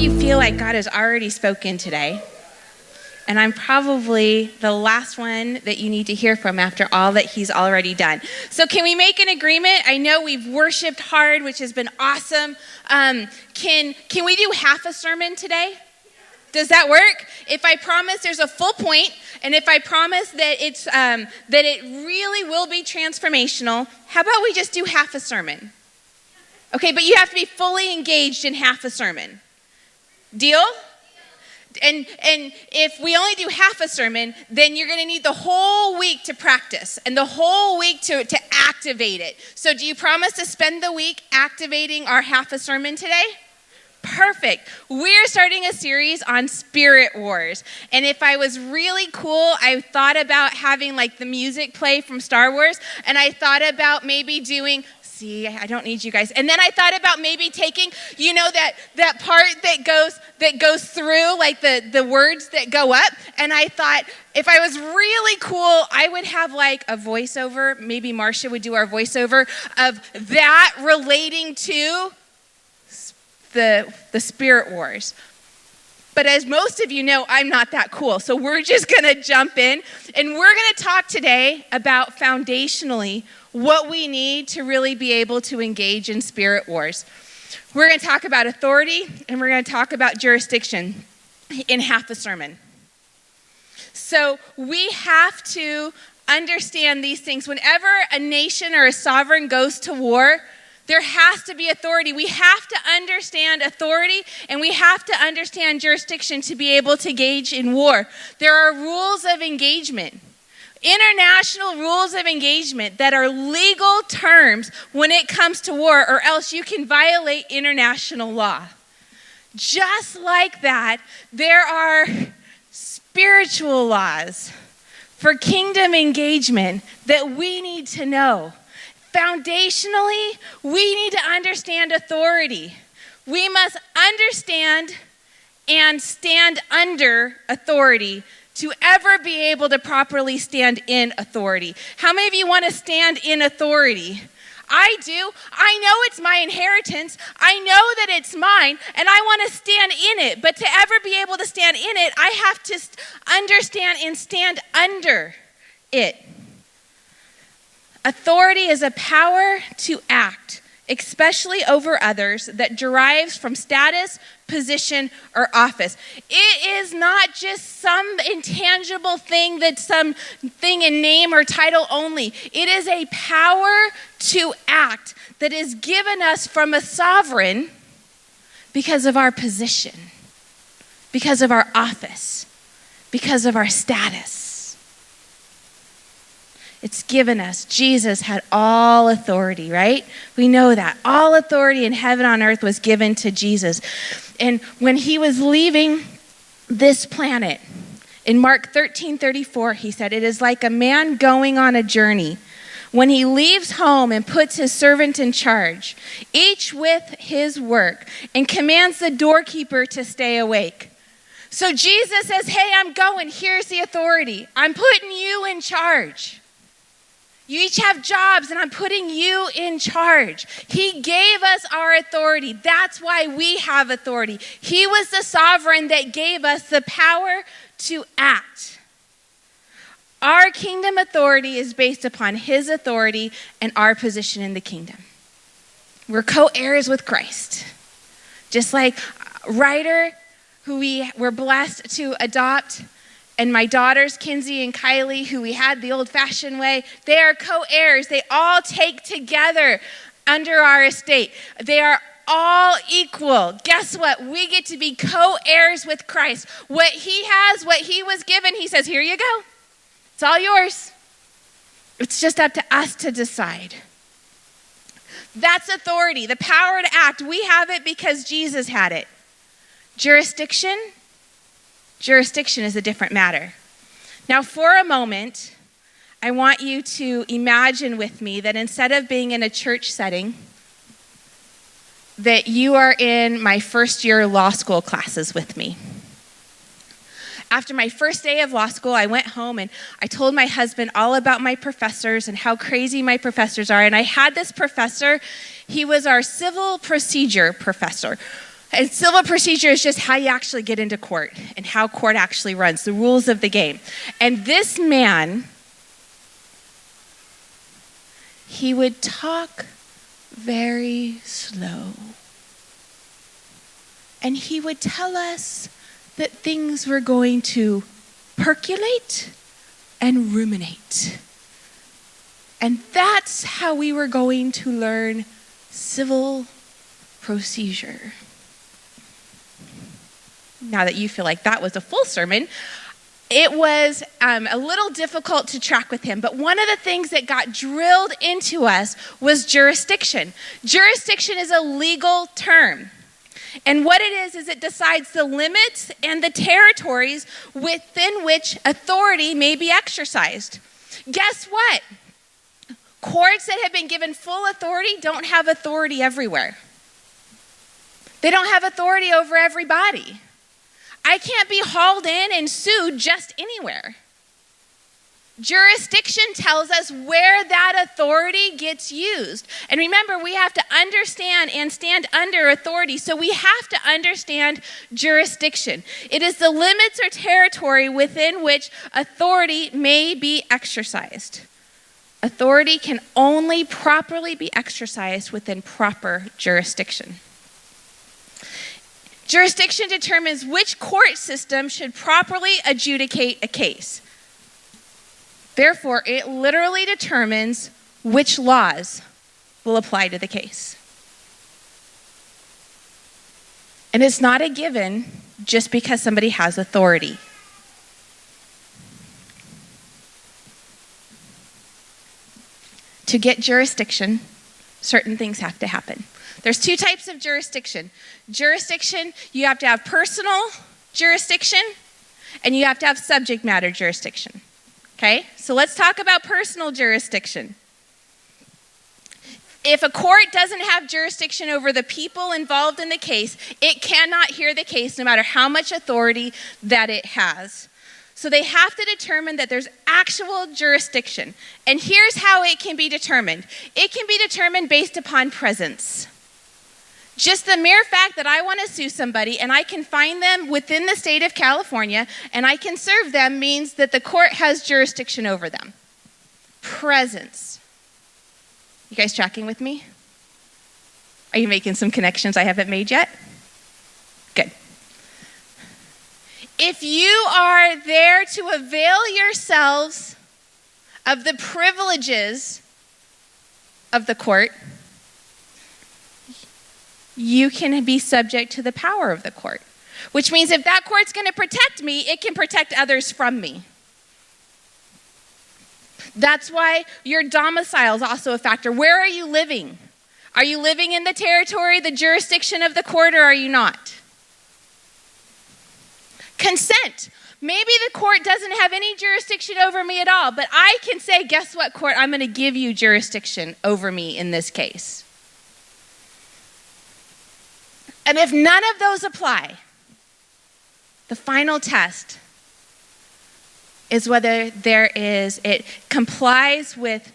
you feel like God has already spoken today? And I'm probably the last one that you need to hear from after all that he's already done. So can we make an agreement? I know we've worshiped hard, which has been awesome. Can we do half a sermon today? Does that work? If I promise there's a full point, and if I promise that it really will be transformational, how about we just do half a sermon? Okay, but you have to be fully engaged in half a sermon. Deal? And if we only do half a sermon, then you're going to need the whole week to practice and the whole week to activate it. So do you promise to spend the week activating our half a sermon today? Perfect. We're starting a series on spirit wars. And if I was really cool, I thought about having like the music play from Star Wars. And I thought about maybe doing... See, I don't need you guys. And then I thought about maybe taking, that part that goes through, like the words that go up. And I thought, if I was really cool, I would have like a voiceover. Maybe Marcia would do our voiceover of that relating to the spirit wars. But as most of you know, I'm not that cool. So we're just going to jump in. And we're going to talk today about foundationally what we need to really be able to engage in spirit wars. We're going to talk about authority, and we're going to talk about jurisdiction in half a sermon. So we have to understand these things. Whenever a nation or a sovereign goes to war, there has to be authority. We have to understand authority, and we have to understand jurisdiction to be able to engage in war. There are rules of engagement. International rules of engagement that are legal terms when it comes to war, or else you can violate international law. Just like that, there are spiritual laws for kingdom engagement that we need to know. Foundationally, we need to understand authority. We must understand and stand under authority to ever be able to properly stand in authority. How many of you want to stand in authority? I do. I know it's my inheritance. I know that it's mine, and I want to stand in it. But to ever be able to stand in it, I have to understand and stand under it. Authority is a power to act, especially over others, that derives from status, position, or office. It is not just some intangible thing that's some thing in name or title only. It is a power to act that is given us from a sovereign because of our position, because of our office, because of our status. It's given us. Jesus had all authority, right? We know that. All authority in heaven and on earth was given to Jesus. And when he was leaving this planet, in Mark 13:34, he said, "It is like a man going on a journey. When he leaves home and puts his servant in charge, each with his work, and commands the doorkeeper to stay awake." So Jesus says, hey, I'm going. Here's the authority. I'm putting you in charge. You each have jobs, and I'm putting you in charge. He gave us our authority. That's why we have authority. He was the sovereign that gave us the power to act. Our kingdom authority is based upon his authority and our position in the kingdom. We're co-heirs with Christ. Just like Ryder, who we were blessed to adopt, and my daughters, Kinsey and Kylie, who we had the old-fashioned way, they are co-heirs. They all take together under our estate. They are all equal. Guess what? We get to be co-heirs with Christ. What he has, what he was given, he says, here you go. It's all yours. It's just up to us to decide. That's authority, the power to act. We have it because Jesus had it. Jurisdiction is a different matter. Now, for a moment, I want you to imagine with me that instead of being in a church setting, that you are in my first year law school classes with me. After my first day of law school, I went home and I told my husband all about my professors and how crazy my professors are. And I had this professor, he was our civil procedure professor. And civil procedure is just how you actually get into court and how court actually runs, the rules of the game. And this man, he would talk very slow. And he would tell us that things were going to percolate and ruminate. And that's how we were going to learn civil procedure. Now that you feel like that was a full sermon, it was a little difficult to track with him, but one of the things that got drilled into us was jurisdiction. Jurisdiction is a legal term. And what it is it decides the limits and the territories within which authority may be exercised. Guess what? Courts that have been given full authority don't have authority everywhere. They don't have authority over everybody. I can't be hauled in and sued just anywhere. Jurisdiction tells us where that authority gets used. And remember, we have to understand and stand under authority, so we have to understand jurisdiction. It is the limits or territory within which authority may be exercised. Authority can only properly be exercised within proper jurisdiction. Jurisdiction determines which court system should properly adjudicate a case. Therefore, it literally determines which laws will apply to the case. And it's not a given just because somebody has authority. To get jurisdiction, certain things have to happen. There's two types of jurisdiction. Jurisdiction, you have to have personal jurisdiction, and you have to have subject matter jurisdiction. Okay, so let's talk about personal jurisdiction. If a court doesn't have jurisdiction over the people involved in the case, it cannot hear the case no matter how much authority that it has. So they have to determine that there's actual jurisdiction. And here's how it can be determined. It can be determined based upon presence. Just the mere fact that I want to sue somebody and I can find them within the state of California and I can serve them means that the court has jurisdiction over them. Presence. You guys tracking with me? Are you making some connections I haven't made yet? Good. If you are there to avail yourselves of the privileges of the court, you can be subject to the power of the court. Which means if that court's going to protect me, it can protect others from me. That's why your domicile is also a factor. Where are you living? Are you living in the territory, the jurisdiction of the court, or are you not? Consent. Maybe the court doesn't have any jurisdiction over me at all, but I can say, guess what, court? I'm going to give you jurisdiction over me in this case. And if none of those apply, the final test is whether it complies with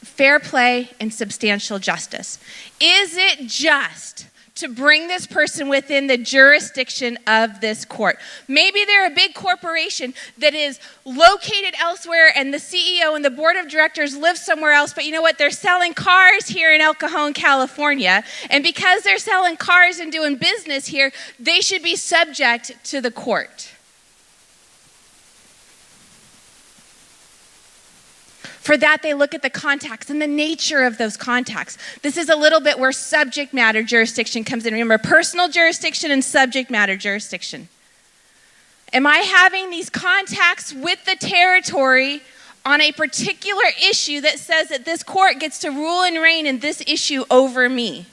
fair play and substantial justice. Is it just to bring this person within the jurisdiction of this court? Maybe they're a big corporation that is located elsewhere and the CEO and the board of directors live somewhere else, but you know what? They're selling cars here in El Cajon, California, and because they're selling cars and doing business here, they should be subject to the court. For that, they look at the contacts and the nature of those contacts. This is a little bit where subject matter jurisdiction comes in. Remember, personal jurisdiction and subject matter jurisdiction. Am I having these contacts with the territory on a particular issue that says that this court gets to rule and reign in this issue over me?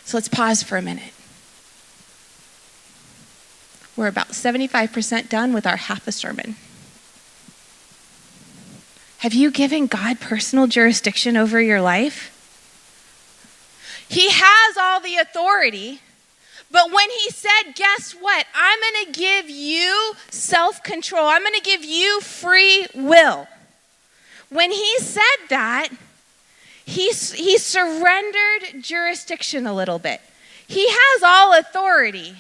So let's pause for a minute. We're about 75% done with our half a sermon. Have you given God personal jurisdiction over your life? He has all the authority, but when he said, guess what? I'm going to give you self-control. I'm going to give you free will. When he said that, He surrendered jurisdiction a little bit. He has all authority.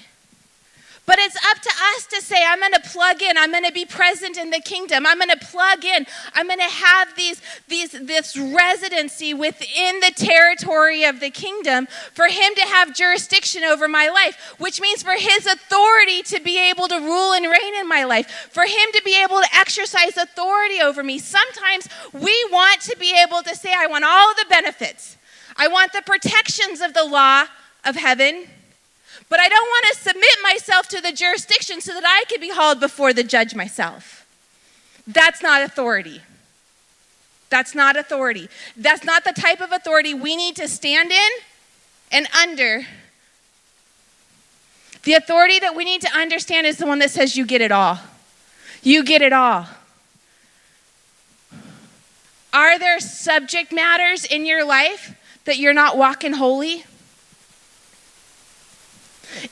But it's up to us to say, I'm going to plug in. I'm going to be present in the kingdom. I'm going to plug in. I'm going to have this residency within the territory of the kingdom for him to have jurisdiction over my life, which means for his authority to be able to rule and reign in my life, for him to be able to exercise authority over me. Sometimes we want to be able to say, I want all of the benefits. I want the protections of the law of heaven. But I don't want to submit myself to the jurisdiction so that I can be hauled before the judge myself. That's not authority. That's not authority. That's not the type of authority we need to stand in and under. The authority that we need to understand is the one that says you get it all. You get it all. Are there subject matters in your life that you're not walking holy?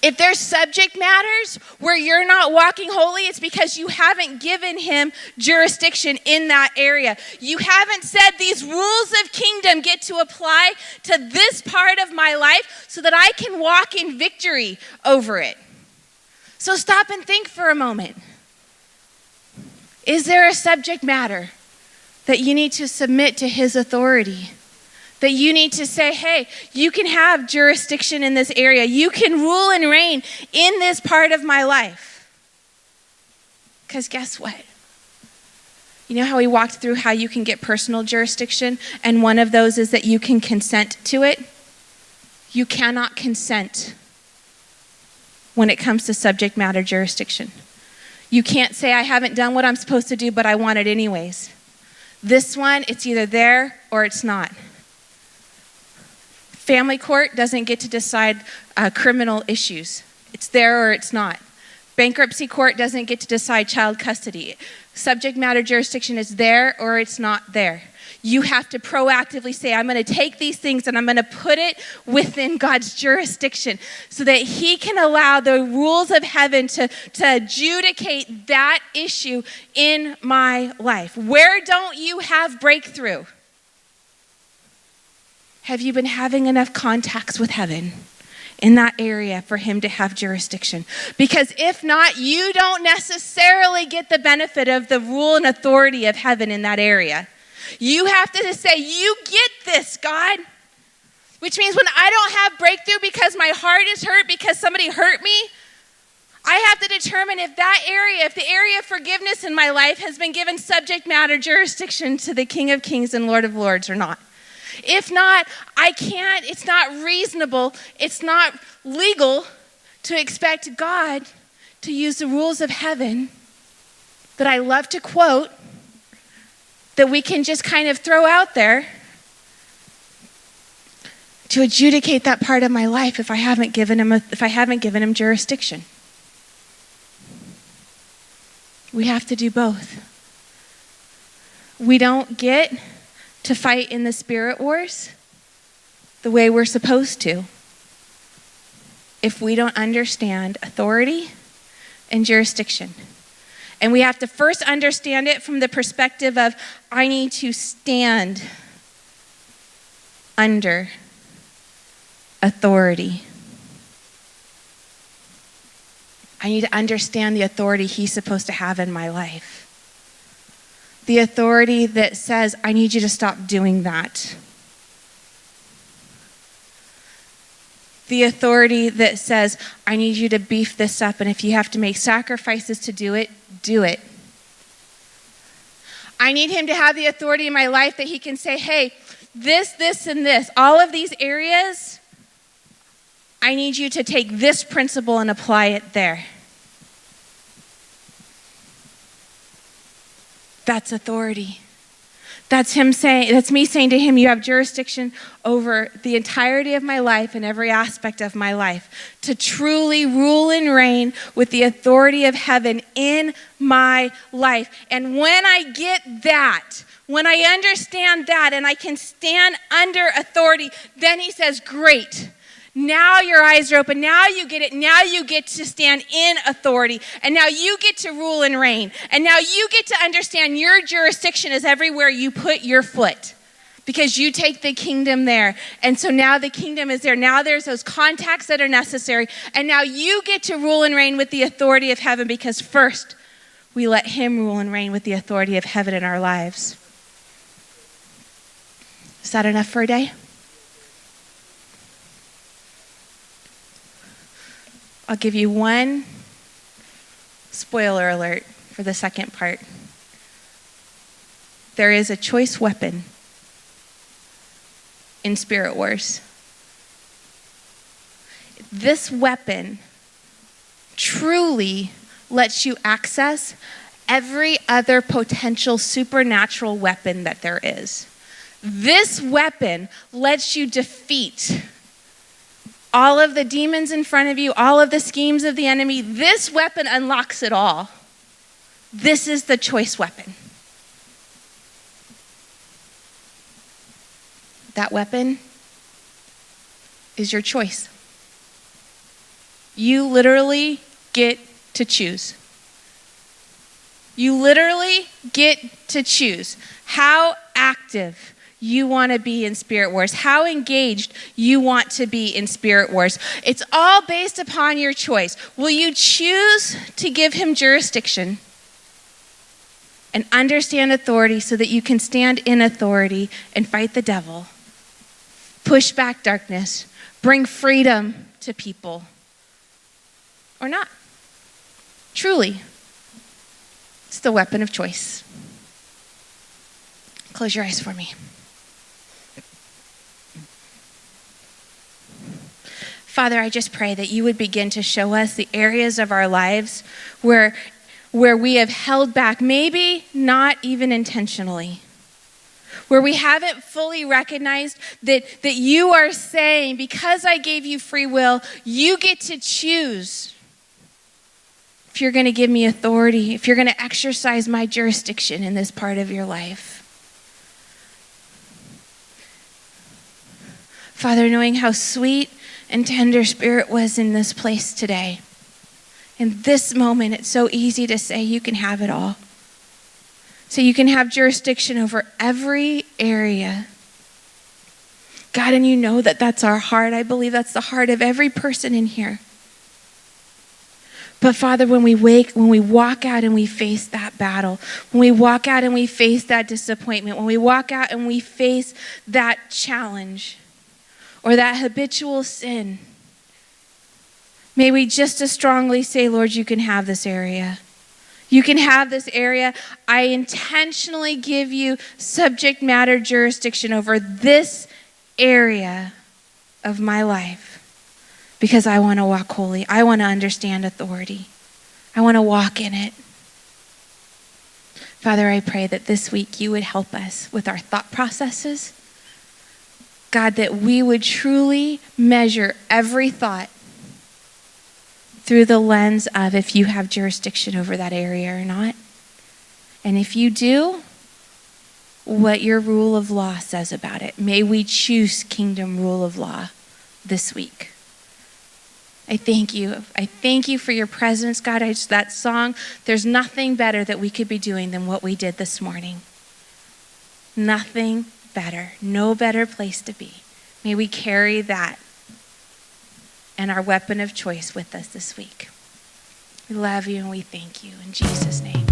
If there's subject matters where you're not walking holy, it's because you haven't given him jurisdiction in that area. You haven't said these rules of kingdom get to apply to this part of my life so that I can walk in victory over it. So stop and think for a moment. Is there a subject matter that you need to submit to his authority? That you need to say, hey, you can have jurisdiction in this area. You can rule and reign in this part of my life. Because guess what? You know how we walked through how you can get personal jurisdiction? And one of those is that you can consent to it. You cannot consent when it comes to subject matter jurisdiction. You can't say, I haven't done what I'm supposed to do, but I want it anyways. This one, it's either there or it's not. Family court doesn't get to decide criminal issues. It's there or it's not. Bankruptcy court doesn't get to decide child custody. Subject matter jurisdiction is there or it's not there. You have to proactively say, I'm going to take these things and I'm going to put it within God's jurisdiction so that he can allow the rules of heaven to adjudicate that issue in my life. Where don't you have breakthrough? Have you been having enough contacts with heaven in that area for him to have jurisdiction? Because if not, you don't necessarily get the benefit of the rule and authority of heaven in that area. You have to say, you get this, God. Which means when I don't have breakthrough because my heart is hurt because somebody hurt me, I have to determine if the area of forgiveness in my life has been given subject matter jurisdiction to the King of Kings and Lord of Lords or not. If not, I can't, it's not reasonable, it's not legal to expect God to use the rules of heaven that I love to quote, that we can just kind of throw out there to adjudicate that part of my life if I haven't given him jurisdiction. We have to do both. We don't get to fight in the spirit wars the way we're supposed to if we don't understand authority and jurisdiction. And we have to first understand it from the perspective of, I need to stand under authority. I need to understand the authority he's supposed to have in my life. The authority that says, I need you to stop doing that. The authority that says, I need you to beef this up, and if you have to make sacrifices to do it, do it. I need him to have the authority in my life that he can say, hey, this, and this, all of these areas, I need you to take this principle and apply it there. That's authority. That's me saying to him, you have jurisdiction over the entirety of my life and every aspect of my life to truly rule and reign with the authority of heaven in my life. And when I get that, when I understand that and I can stand under authority, then he says, great. Now your eyes are open. Now you get it. Now you get to stand in authority. And now you get to rule and reign. And now you get to understand your jurisdiction is everywhere you put your foot. because you take the kingdom there. And so now the kingdom is there. Now there's those contacts that are necessary. And now you get to rule and reign with the authority of heaven, because first we let him rule and reign with the authority of heaven in our lives. Is that enough for a day? I'll give you one spoiler alert for the second part. There is a choice weapon in Spirit Wars. This weapon truly lets you access every other potential supernatural weapon that there is. This weapon lets you defeat all of the demons in front of you, all of the schemes of the enemy. This weapon unlocks it all. This is the choice weapon. That weapon is your choice. You literally get to choose. You literally get to choose how active you want to be in Spirit Wars, how engaged you want to be in Spirit Wars. It's all based upon your choice. Will you choose to give him jurisdiction and understand authority so that you can stand in authority and fight the devil, push back darkness, bring freedom to people, or not? Truly, it's the weapon of choice. Close your eyes for me. Father, I just pray that you would begin to show us the areas of our lives where we have held back, maybe not even intentionally, where we haven't fully recognized that you are saying, because I gave you free will, you get to choose if you're going to give me authority, if you're going to exercise my jurisdiction in this part of your life. Father, knowing how sweet and tender Spirit was in this place today, in this moment, it's so easy to say you can have it all. So you can have jurisdiction over every area. God, and you know that that's our heart. I believe that's the heart of every person in here. But Father, when we walk out and we face that battle, when we walk out and we face that disappointment, when we walk out and we face that challenge or that habitual sin, may we just as strongly say, Lord, you can have this area. You can have this area. I intentionally give you subject matter jurisdiction over this area of my life because I want to walk holy. I want to understand authority. I want to walk in it. Father, I pray that this week you would help us with our thought processes. God, that we would truly measure every thought through the lens of if you have jurisdiction over that area or not. And if you do, what your rule of law says about it. May we choose kingdom rule of law this week. I thank you. I thank you for your presence, God. That song, there's nothing better that we could be doing than what we did this morning. Nothing better. No better place to be. May we carry that and our weapon of choice with us this week. We love you and we thank you. In Jesus' name.